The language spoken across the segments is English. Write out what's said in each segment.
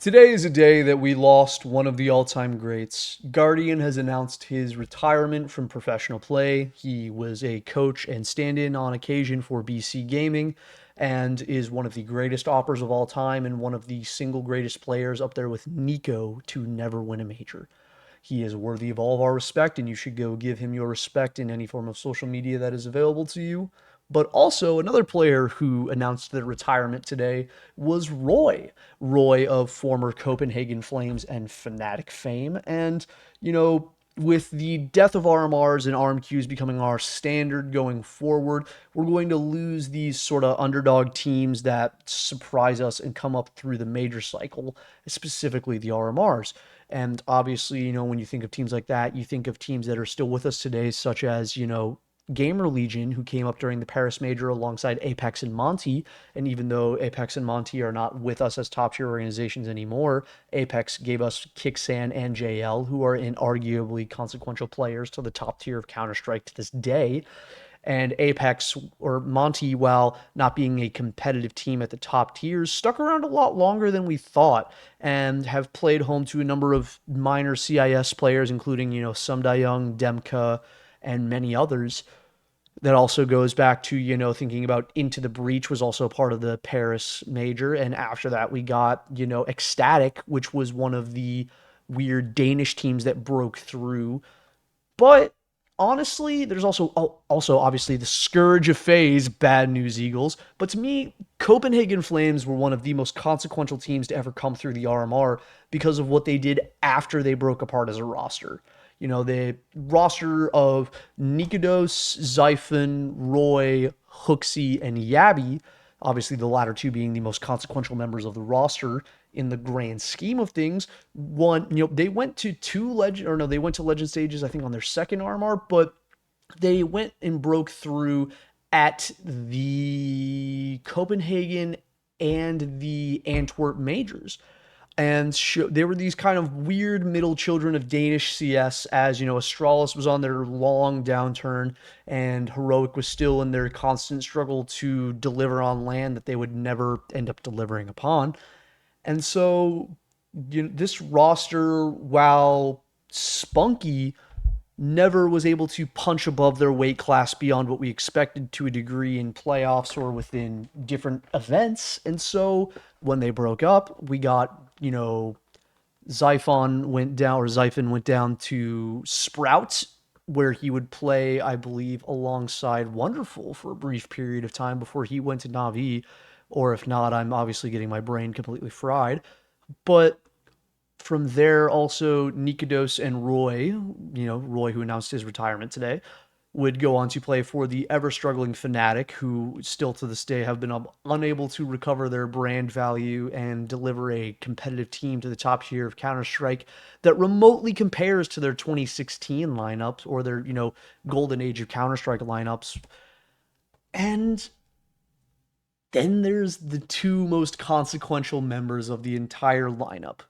Today is a day that we lost one of the all-time greats. Guardian has announced his retirement from professional play. He was a coach and stand-in on occasion for BC Gaming and is one of the greatest operators of all time and one of the single greatest players up there with Nico to never win a major. He is worthy of all of our respect, and you should go give him your respect in any form of social media that is available to you. But also, another player who announced their retirement today was Roej. Roej of former Copenhagen Flames and Fnatic fame. And, with the death of RMRs and RMQs becoming our standard going forward, we're going to lose these sort of underdog teams that surprise us and come up through the major cycle, specifically the RMRs. And obviously, when you think of teams like that, you think of teams that are still with us today, such as, Gamer Legion, who came up during the Paris Major alongside Apex and Monty. And even though Apex and Monty are not with us as top tier organizations anymore, Apex gave us Kixan and JL, who are inarguably consequential players to the top tier of Counter-Strike to this day. And Apex or Monty, while not being a competitive team at the top tiers, stuck around a lot longer than we thought and have played home to a number of minor CIS players, including, Sum Young, Demka, and many others. That also goes back to, thinking about Into the Breach was also part of the Paris major. And after that, we got, Ecstatic, which was one of the weird Danish teams that broke through. But honestly, there's also obviously the scourge of FaZe, Bad News Eagles. But to me, Copenhagen Flames were one of the most consequential teams to ever come through the RMR because of what they did after they broke apart as a roster. The roster of Nikodos, Zyphon, Roej, Hooksy, and Yabi, obviously the latter two being the most consequential members of the roster in the grand scheme of things. One, they went to they went to legend stages, I think, on their second RMR, but they went and broke through at the Copenhagen and the Antwerp majors. And they were these kind of weird middle children of Danish CS, as Astralis was on their long downturn and Heroic was still in their constant struggle to deliver on land that they would never end up delivering upon. And so, this roster, while spunky, never was able to punch above their weight class beyond what we expected to a degree in playoffs or within different events. And so when they broke up, we got, Zyphon went down to Sprout, where he would play, I believe, alongside Wonderful for a brief period of time before he went to Na'Vi. Or if not, I'm obviously getting my brain completely fried. But from there, also Nikodos and Roej, Roej, who announced his retirement today, would go on to play for the ever struggling Fnatic, who still to this day have been unable to recover their brand value and deliver a competitive team to the top tier of Counter-Strike that remotely compares to their 2016 lineups or their, golden age of Counter-Strike lineups. And then there's the two most consequential members of the entire lineup,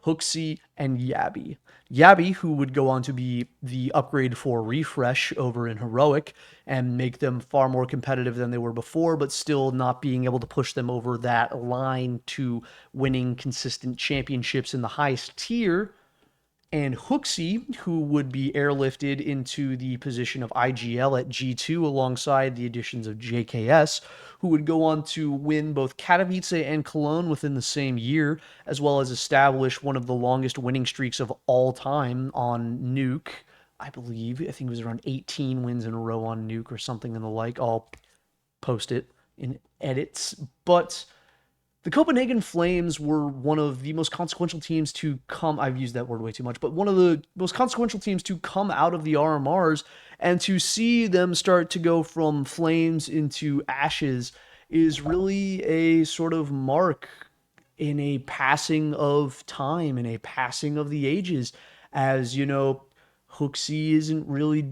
Hooksy and Yabi. Yabi, who would go on to be the upgrade for Refresh over in Heroic and make them far more competitive than they were before, but still not being able to push them over that line to winning consistent championships in the highest tier. And Hooksy, who would be airlifted into the position of IGL at G2 alongside the additions of JKS, who would go on to win both Katowice and Cologne within the same year, as well as establish one of the longest winning streaks of all time on Nuke. I think it was around 18 wins in a row on Nuke or something in the like. I'll post it in edits. But the Copenhagen Flames were one of the most consequential teams to come. I've used that word way too much, but one of the most consequential teams to come out of the RMRs, and to see them start to go from flames into ashes is really a sort of mark in a passing of time, in a passing of the ages. As Hooksy isn't really,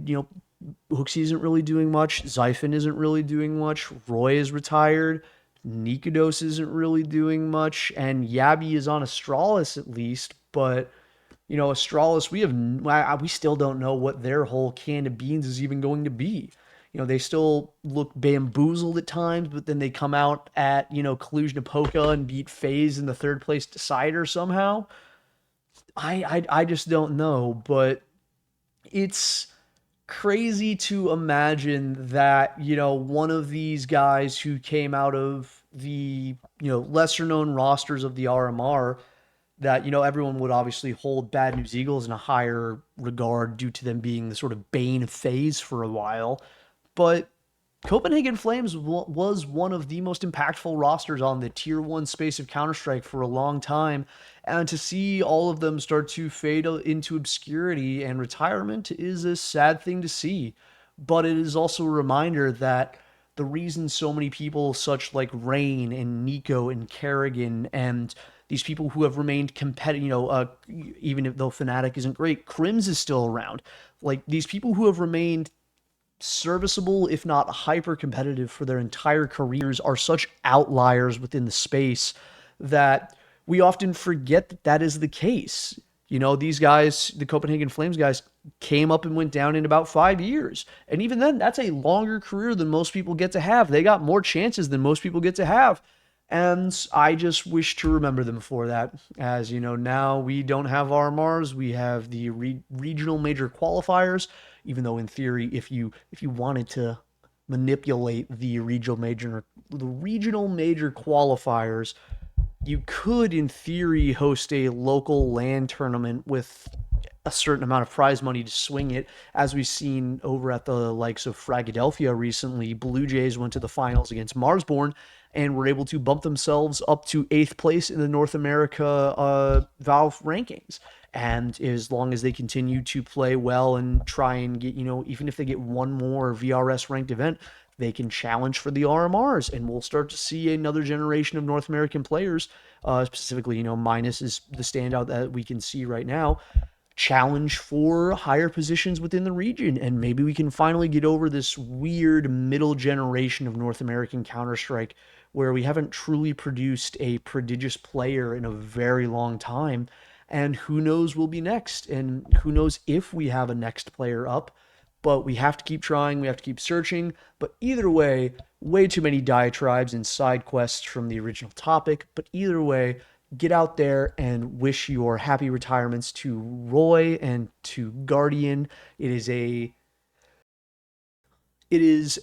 Hooksy isn't really doing much. Zyphon isn't really doing much. Roej is retired. Nikodos isn't really doing much, and Yabi is on Astralis at least, but Astralis, we still don't know what their whole can of beans is even going to be. they still look bamboozled at times, but then they come out at, Cluj-Napoca and beat FaZe in the third place decider somehow. I just don't know, but it's crazy to imagine that, one of these guys who came out of the, lesser known rosters of the RMR, that, everyone would obviously hold Bad News Eagles in a higher regard due to them being the sort of bane of FaZe for a while. But Copenhagen Flames was one of the most impactful rosters on the tier one space of Counter Strike for a long time. And to see all of them start to fade into obscurity and retirement is a sad thing to see. But it is also a reminder that the reason so many people, such like Rain and Nico and Kerrigan, and these people who have remained competitive, even if though Fnatic isn't great, Crims is still around. Like these people who have remained serviceable, if not hyper competitive for their entire careers, are such outliers within the space that we often forget that that is the case. These guys, the Copenhagen Flames guys, came up and went down in about 5 years. And even then, that's a longer career than most people get to have. They got more chances than most people get to have. And I just wish to remember them for that. As now we don't have RMRs, we have the regional major qualifiers. Even though in theory, if you wanted to manipulate the regional major qualifiers, you could in theory host a local LAN tournament with a certain amount of prize money to swing it, as we've seen over at the likes of Fragadelphia recently. Blue Jays went to the finals against Marsborn and were able to bump themselves up to 8th place in the North America Valve rankings. And as long as they continue to play well and try and get, even if they get one more VRS ranked event, they can challenge for the RMRs, and we'll start to see another generation of North American players, specifically, Minus is the standout that we can see right now, challenge for higher positions within the region. And maybe we can finally get over this weird middle generation of North American Counter-Strike where we haven't truly produced a prodigious player in a very long time. And who knows will be next, and who knows if we have a next player up. But we have to keep trying, we have to keep searching. But either way, way too many diatribes and side quests from the original topic. But either way, get out there and wish your happy retirements to Roej and to Guardian. It is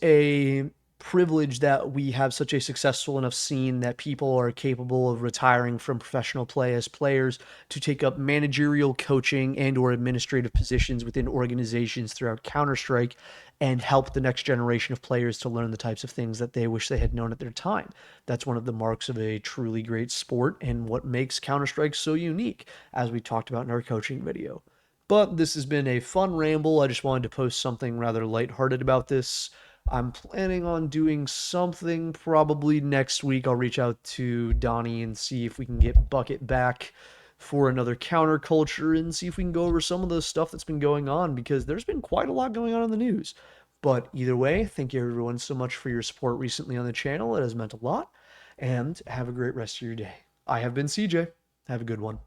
a privilege that we have such a successful enough scene that people are capable of retiring from professional play as players to take up managerial, coaching, and or administrative positions within organizations throughout Counter-Strike and help the next generation of players to learn the types of things that they wish they had known at their time. That's one of the marks of a truly great sport and what makes Counter-Strike so unique, as we talked about in our coaching video. But this has been a fun ramble. I just wanted to post something rather lighthearted about this. I'm planning on doing something probably next week. I'll reach out to Donnie and see if we can get Bucket back for another counterculture and see if we can go over some of the stuff that's been going on, because there's been quite a lot going on in the news. But either way, thank you everyone so much for your support recently on the channel. It has meant a lot. And have a great rest of your day. I have been CJ. Have a good one.